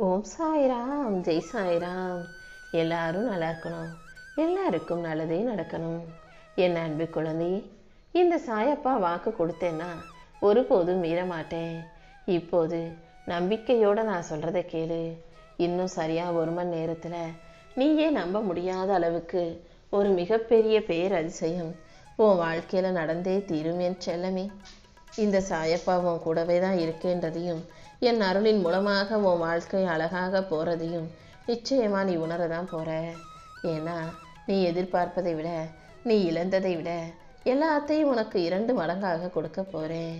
ஓம் சாய்ராம், ஜெய் சாய்ராம். எல்லாரும் நல்லா இருக்கணும், எல்லாருக்கும் நல்லதே நடக்கணும். என் அன்பு குழந்தை, இந்த சாயப்பா வாக்கு கொடுத்தேன்னா ஒருபோதும் மீற மாட்டேன். இப்போது நம்பிக்கையோடு நான் சொல்கிறத கேளு. இன்னும் சரியாக 1 மணி நேரத்தில் நீயே நம்ப முடியாத அளவுக்கு ஒரு மிகப்பெரிய பேரதிசயம் உன் வாழ்க்கையில் நடந்தே தீரும் என் செல்லமே. இந்த சாயப்பா உன் கூடவே தான் இருக்கேன்றதையும் என் அருளின் மூலமாக உன் வாழ்க்கை அழகாக போகிறதையும் நிச்சயமாக நீ உணரதான் போகிற. ஏன்னா நீ எதிர்பார்ப்பதை விட, நீ இழந்ததை விட எல்லாத்தையும் உனக்கு 2 மடங்காக கொடுக்க போகிறேன்.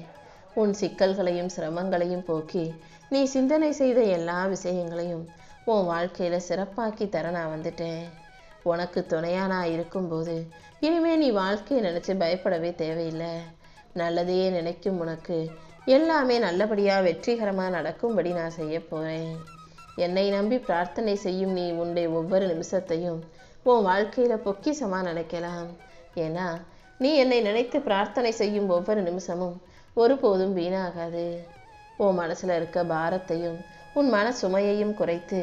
உன் சிக்கல்களையும் சிரமங்களையும் போக்கி நீ சிந்தனை செய்த எல்லா விஷயங்களையும் உன் வாழ்க்கையில் சிறப்பாக்கி தர நான் வந்துட்டேன். உனக்கு துணையாக நான் இருக்கும்போது இனிமே நீ வாழ்க்கையை நினச்சி பயப்படவே தேவையில்லை. நல்லதையே நினைக்கும் உனக்கு எல்லாமே நல்லபடியாக வெற்றிகரமாக நடக்கும்படி நான் செய்ய போகிறேன். என்னை நம்பி பிரார்த்தனை செய்யும் நீ உன்னுடைய ஒவ்வொரு நிமிஷத்தையும் உன் வாழ்க்கையில் பொக்கிஷமாக நினைக்கலாம். ஏன்னா நீ என்னை நினைத்து பிரார்த்தனை செய்யும் ஒவ்வொரு நிமிஷமும் ஒருபோதும் வீணாகாது. உன் மனசில் இருக்க பாரத்தையும் உன் மன சுமையையும் குறைத்து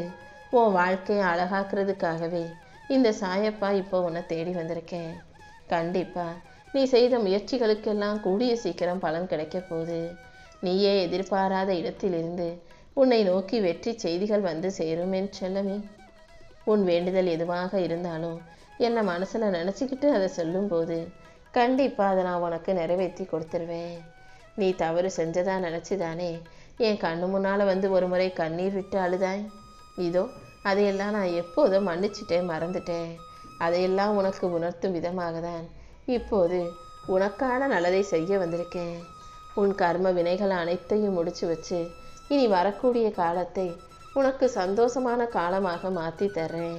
உன் வாழ்க்கையை அழகாக்குறதுக்காகவே இந்த சாயப்பா இப்போ உன்னை தேடி வந்திருக்கேன். கண்டிப்பாக நீ செய்த முயற்சிகளுக்கெல்லாம் கூடிய சீக்கிரம் பலன் கிடைக்க போகுது. நீயே எதிர்பாராத இடத்திலிருந்து உன்னை நோக்கி வெற்றி செய்திகள் வந்து சேரும் என் செல்லமே. உன் வேண்டுதல் எதுவாக இருந்தாலும் என்னை மனசில் நினச்சிக்கிட்டு அதை சொல்லும்போது கண்டிப்பாக அதை நான் உனக்கு நிறைவேற்றி கொடுத்துருவேன். நீ தவறு செஞ்சதா நினச்சிதானே என் கண்ணு முன்னால் வந்து ஒரு முறை கண்ணீர் விட்டு அழுதாய். இதோ அதையெல்லாம் நான் எப்போதும் மன்னிச்சிட்டேன், மறந்துட்டேன். அதையெல்லாம் உனக்கு உணர்த்தும் விதமாக தான் இப்போது உனக்கான நல்லதை செய்ய வந்திருக்கேன். உன் கர்ம வினைகள் அனைத்தையும் முடிச்சு வச்சு இனி வரக்கூடிய காலத்தை உனக்கு சந்தோஷமான காலமாக மாற்றி தர்றேன்.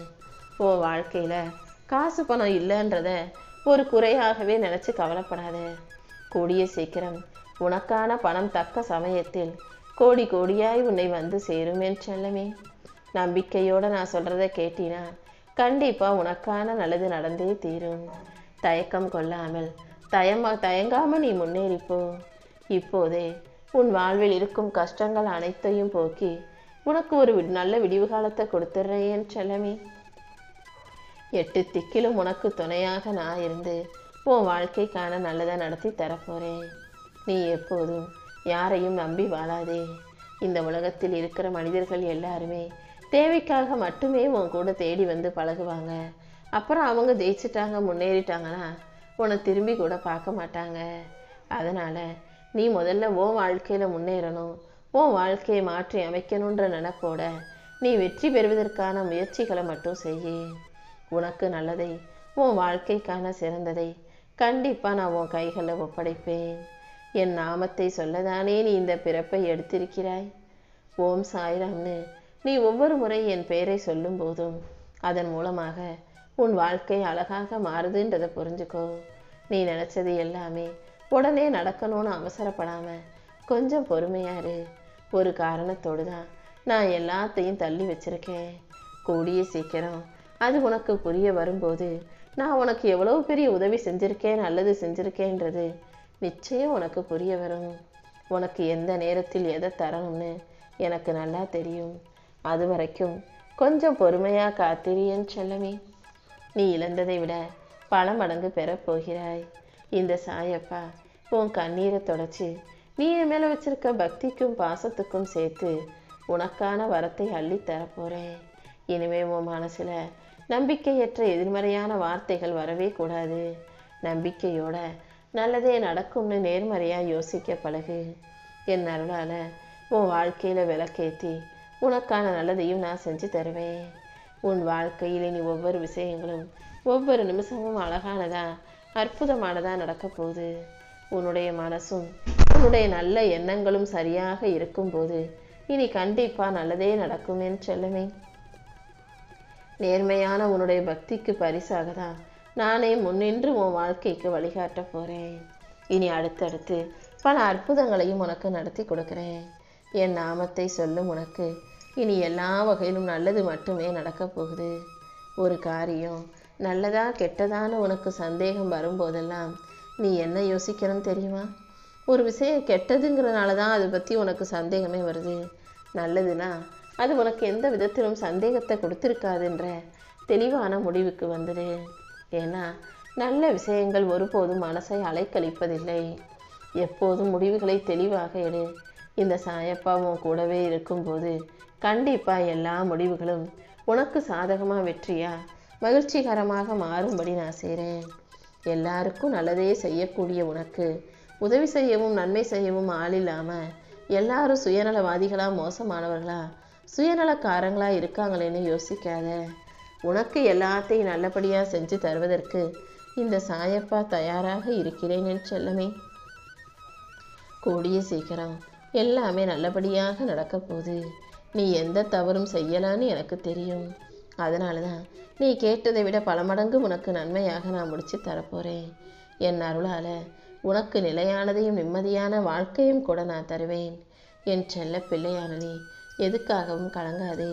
உன் வாழ்க்கையில் காசு பணம் இல்லைன்றத ஒரு குறையாகவே நினச்சி கவலைப்படாத. கூடிய சீக்கிரம் உனக்கான பணம் தக்க சமயத்தில் கோடி கோடியாய் உன்னை வந்து சேரும் என் செல்லமே. நம்பிக்கையோடு நான் சொல்கிறத கேட்டினா கண்டிப்பாக உனக்கான நல்லது நடந்தே தீரும். தயக்கம் கொள்ளாமல் தயங்காமல் நீ முன்னேறிப்போ. இப்போதே உன் வாழ்வில் இருக்கும் கஷ்டங்கள் அனைத்தையும் போக்கி உனக்கு ஒரு நல்ல விடிவு காலத்தை கொடுத்துட்றேன் என் செல்லமே. 8 திக்கிலும் உனக்கு துணையாக நான் இருந்து உன் வாழ்க்கைக்கான நல்லதை நடத்தி தரப்போகிறேன். நீ எப்போதும் யாரையும் நம்பி வாழாதே. இந்த உலகத்தில் இருக்கிற மனிதர்கள் எல்லாருமே தேவைக்காக மட்டுமே உன் கூட தேடி வந்து பழகுவாங்க. அப்புறம் அவங்க ஜெயிச்சிட்டாங்க, முன்னேறிட்டாங்கன்னா உன்னை திரும்பி கூட பார்க்க மாட்டாங்க. அதனால் நீ முதல்ல உன் வாழ்க்கையில் முன்னேறணும், உன் வாழ்க்கையை மாற்றி அமைக்கணுன்ற நினைப்போட நீ வெற்றி பெறுவதற்கான முயற்சிகளை மட்டும் செய்ய. உனக்கு நல்லதை, உன் வாழ்க்கைக்கான சிறந்ததை கண்டிப்பாக நான் உன் கைகளில் ஒப்படைப்பேன். என் நாமத்தை சொல்லதானே நீ இந்த பிறப்பை எடுத்திருக்கிறாய். ஓம் சாய்ராம்னு நீ ஒவ்வொரு முறை என் பெயரை சொல்லும் போதும் அதன் மூலமாக உன் வாழ்க்கை அழகாக மாறுதுன்றதை புரிஞ்சுக்கோ. நீ நினச்சது எல்லாமே உடனே நடக்கணும்னு அவசரப்படாமல் கொஞ்சம் பொறுமையாரு. ஒரு காரணத்தோடு தான் நான் எல்லாத்தையும் தள்ளி வச்சிருக்கேன். கூடிய சீக்கிரம் அது உனக்கு புரிய வரும்போது நான் உனக்கு எவ்வளோ பெரிய உதவி செஞ்சுருக்கேன், நல்லது செஞ்சுருக்கேன்றது நிச்சயம் உனக்கு புரிய வரும். உனக்கு எந்த நேரத்தில் எதை தரணும்னு எனக்கு நல்லா தெரியும். அது வரைக்கும் கொஞ்சம் பொறுமையாக காத்திரியன் செல்லமே. நீ இழந்ததை விட பல மடங்கு பெறப்போகிறாய். இந்த சாயப்பா உன் கண்ணீரை தொடச்சி நீ என் மேலே வச்சிருக்க பக்திக்கும் பாசத்துக்கும் சேர்த்து உனக்கான வரத்தை அள்ளி தரப்போகிறேன். இனிமே உன் மனசில் நம்பிக்கையற்ற எதிர்மறையான வார்த்தைகள் வரவே கூடாது. நம்பிக்கையோட நல்லதே நடக்கும்னு நேர்மறையாக யோசிக்க பழகு. என் அருளால் உன் வாழ்க்கையில் விளக்கேற்றி உனக்கான நல்லதையும் நான் செஞ்சு தருவேன். உன் வாழ்க்கையில் நீ ஒவ்வொரு விஷயங்களும் ஒவ்வொரு நிமிஷமும் அழகானதா அற்புதமானதா நடக்க போகுது. உன்னுடைய மனசும் உன்னுடைய நல்ல எண்ணங்களும் சரியாக இருக்கும்போது இனி கண்டிப்பாக நல்லதே நடக்கும் என் செல்லமே. நேர்மையான உன்னுடைய பக்திக்கு பரிசாக தான் நானே முன்னின்று உன் வாழ்க்கைக்கு வழிகாட்ட போகிறேன். இனி அடுத்தடுத்து பல அற்புதங்களையும் உனக்கு நடத்தி கொடுக்குறேன். என் நாமத்தை சொல்லும் உனக்கு இனி எல்லா வகையிலும் நல்லது மட்டுமே நடக்கப் போகுது. ஒரு காரியம் நல்லதா கெட்டதான்னு உனக்கு சந்தேகம் வரும்போதெல்லாம் நீ என்ன யோசிக்கணும் தெரியுமா? ஒரு விஷயம் கெட்டதுங்கிறதுனால தான் அதை பற்றி உனக்கு சந்தேகமே வருது. நல்லதுன்னா அது உனக்கு எந்த விதத்திலும் சந்தேகத்தை கொடுத்திருக்காதுன்ற தெளிவான முடிவுக்கு வந்துடு. ஏன்னா நல்ல விஷயங்கள் ஒருபோதும் மனசை அலைக்கழிப்பதில்லை. எப்போதும் முடிவுகளை தெளிவாக எடு. இந்த சாயப்பா உன் கூடவே இருக்கும்போது கண்டிப்பாக எல்லா முடிவுகளும் உனக்கு சாதகமாக வெற்றியா மகிழ்ச்சிகரமாக மாறும்படி நான் செய்கிறேன். எல்லாருக்கும் நல்லதே செய்யக்கூடிய உனக்கு உதவி செய்யவும் நன்மை செய்யவும் ஆள் இல்லாமல் எல்லாரும் சுயநலவாதிகளா மோசமானவர்களா சுயநலக்காரங்களா இருக்காங்களேன்னு யோசிக்காத. உனக்கு எல்லாத்தையும் நல்லபடியாக செஞ்சு தருவதற்கு இந்த சாயப்பா தயாராக இருக்கிறேன் என் செல்லமே. கூடிய சீக்கிரம் எல்லாமே நல்லபடியாக நடக்க போகுது. நீ எந்த தவறும் செய்யலான்னு எனக்கு தெரியும். அதனால தான் நீ கேட்டதை விட பல மடங்கு உனக்கு நன்மையாக நான் முடிச்சு தரப்போகிறேன். என் அருளால் உனக்கு நிலையானதையும் நிம்மதியான வாழ்க்கையும் கூட நான் தருவேன். என் செல்ல பிள்ளையான நீ எதுக்காகவும் கலங்காதே.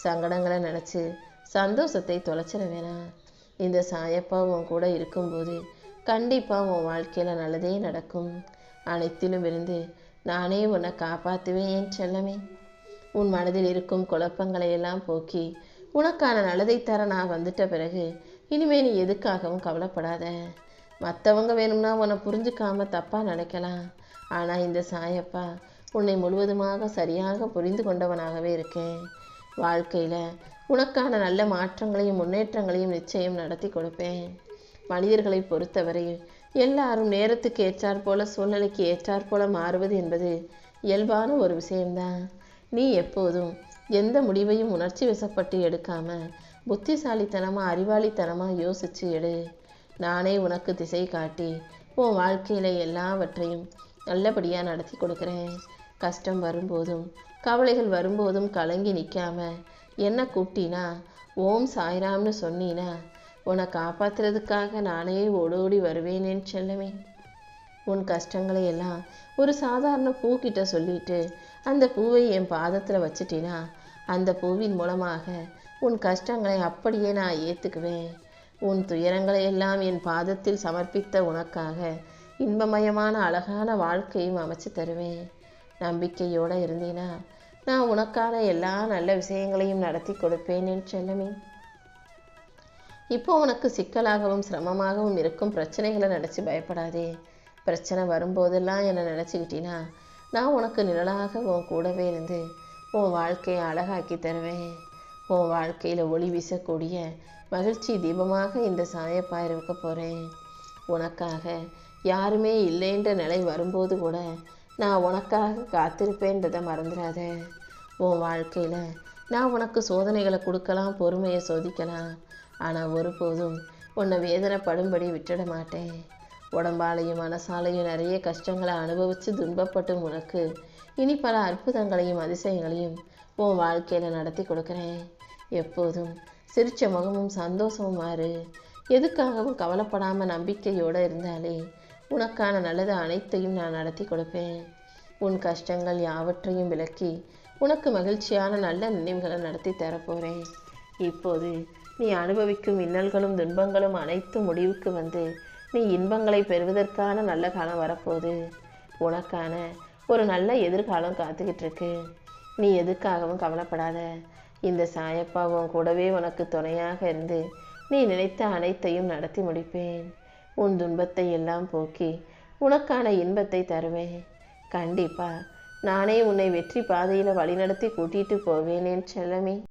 சங்கடங்களை நினச்சி சந்தோஷத்தை தொலைச்சிட வேணாம். இந்த சாயப்பா உன் கூட இருக்கும்போது கண்டிப்பாக உன் வாழ்க்கையில் நல்லதே நடக்கும். அனைத்திலும் இருந்து நானே உன்னை காப்பாற்றுவேன் என் செல்லமே. உன் மனதில் இருக்கும் குழப்பங்களை எல்லாம் போக்கி உனக்கான நல்லதை தர நான் வந்துட்ட பிறகு இனிமேல் நீ எதுக்காகவும் கவலைப்படாத. மற்றவங்க வேணும்னா உன்னை புரிஞ்சுக்காம தப்பாக நினைக்கலாம். ஆனால் இந்த சாயப்பா உன்னை முழுவதுமாக சரியாக புரிந்து கொண்டவனாகவே இருக்கேன். வாழ்க்கையில் உனக்கான நல்ல மாற்றங்களையும் முன்னேற்றங்களையும் நிச்சயம் நடத்தி கொடுப்பேன். மனிதர்களை பொறுத்தவரை எல்லாரும் நேரத்துக்கு ஏற்றாற்போல சூழ்நிலைக்கு ஏற்றாற்போல மாறுவது என்பது இயல்பான ஒரு விஷயம்தான். நீ எப்போதும் எந்த முடிவையும் உணர்ச்சி வசப்பட்டு எடுக்காம புத்திசாலித்தனமாக அறிவாளித்தனமாக யோசிச்சு எடு. நானே உனக்கு திசை காட்டி உன் வாழ்க்கையில் எல்லாவற்றையும் நல்லபடியாக நடத்தி கொடுக்குறேன். கஷ்டம் வரும்போதும் கவலைகள் வரும்போதும் கலங்கி நிற்காம என்ன கூப்பிட்டினா ஓம் சாய்ராம்னு சொன்னீனா உன்னை காப்பாற்றுறதுக்காக நானே ஓடோடி வருவேனேன்னு செல்லமே. உன் கஷ்டங்களை எல்லாம் ஒரு சாதாரண பூக்கிட்ட சொல்லிட்டு அந்த பூவை என் பாதத்தில் வச்சிட்டினா அந்த பூவின் மூலமாக உன் கஷ்டங்களை அப்படியே நான் ஏற்றுக்குவேன். உன் துயரங்களை எல்லாம் என் பாதத்தில் சமர்ப்பித்த உனக்காக இன்பமயமான அழகான வாழ்க்கையும் அமைச்சு தருவேன். நம்பிக்கையோடு இருந்தீனா நான் உனக்கான எல்லா நல்ல விஷயங்களையும் நடத்தி கொடுப்பேன் என் செல்லமே. இப்போ உனக்கு சிக்கலாகவும் சிரமமாகவும் இருக்கும் பிரச்சனைகளை நினச்சி பயப்படாதே. பிரச்சனை வரும்போதெல்லாம் என்னை நினச்சிக்கிட்டினா நான் உனக்கு நிழலாக உன் கூடவே இருந்து உன் வாழ்க்கையை அழகாக்கி தருவேன். உன் வாழ்க்கையில் ஒளி வீசக்கூடிய மகிழ்ச்சி தீபமாக இந்த சாயப்பா இருக்க போகிறேன். உனக்காக யாருமே இல்லைன்ற நிலை வரும்போது கூட நான் உனக்காக காத்திருப்பேன்றதை மறந்துடாத. உன் வாழ்க்கையில் நான் உனக்கு சோதனைகளை கொடுக்கலாம், பொறுமையை சோதிக்கலாம். ஆனால் ஒருபோதும் உன்னை வேதனைப்படும்படி விட்டுட மாட்டேன். உடம்பாலையும் மனசாலையும் நிறைய கஷ்டங்களை அனுபவித்து துன்பப்பட்டு உனக்கு இனி பல அற்புதங்களையும் அதிசயங்களையும் உன் வாழ்க்கையில் நடத்தி கொடுக்குறேன். எப்போதும் சிரிச்ச முகமும் சந்தோஷமும் மாறு. எதுக்காகவும் கவலைப்படாமல் நம்பிக்கையோடு இருந்தாலே உனக்கான நல்லது அனைத்தையும் நான் நடத்தி கொடுப்பேன். உன் கஷ்டங்கள் யாவற்றையும் விலக்கி உனக்கு மகிழ்ச்சியான நல்ல நினைவுகளை நடத்தி தரப்போகிறேன். இப்போது நீ அனுபவிக்கும் இன்னல்களும் துன்பங்களும் அனைத்தும் முடிவுக்கு வந்து நீ இன்பங்களை பெறுவதற்கான நல்ல காலம் வரப்போகுது. உனக்கான ஒரு நல்ல எதிர்காலம் காத்துக்கிட்டு இருக்கு. நீ எதுக்காகவும் கவலைப்படாத. இந்த சாயப்பா உன் கூடவே உனக்கு துணையாக இருந்து நீ நினைத்த அனைத்தையும் நடத்தி முடிப்பேன். உன் துன்பத்தை எல்லாம் போக்கி உனக்கான இன்பத்தை தருவேன். கண்டிப்பா நானே உன்னை வெற்றி பாதையில் வழிநடத்தி கூட்டிட்டு போவேனேன் செல்லமே.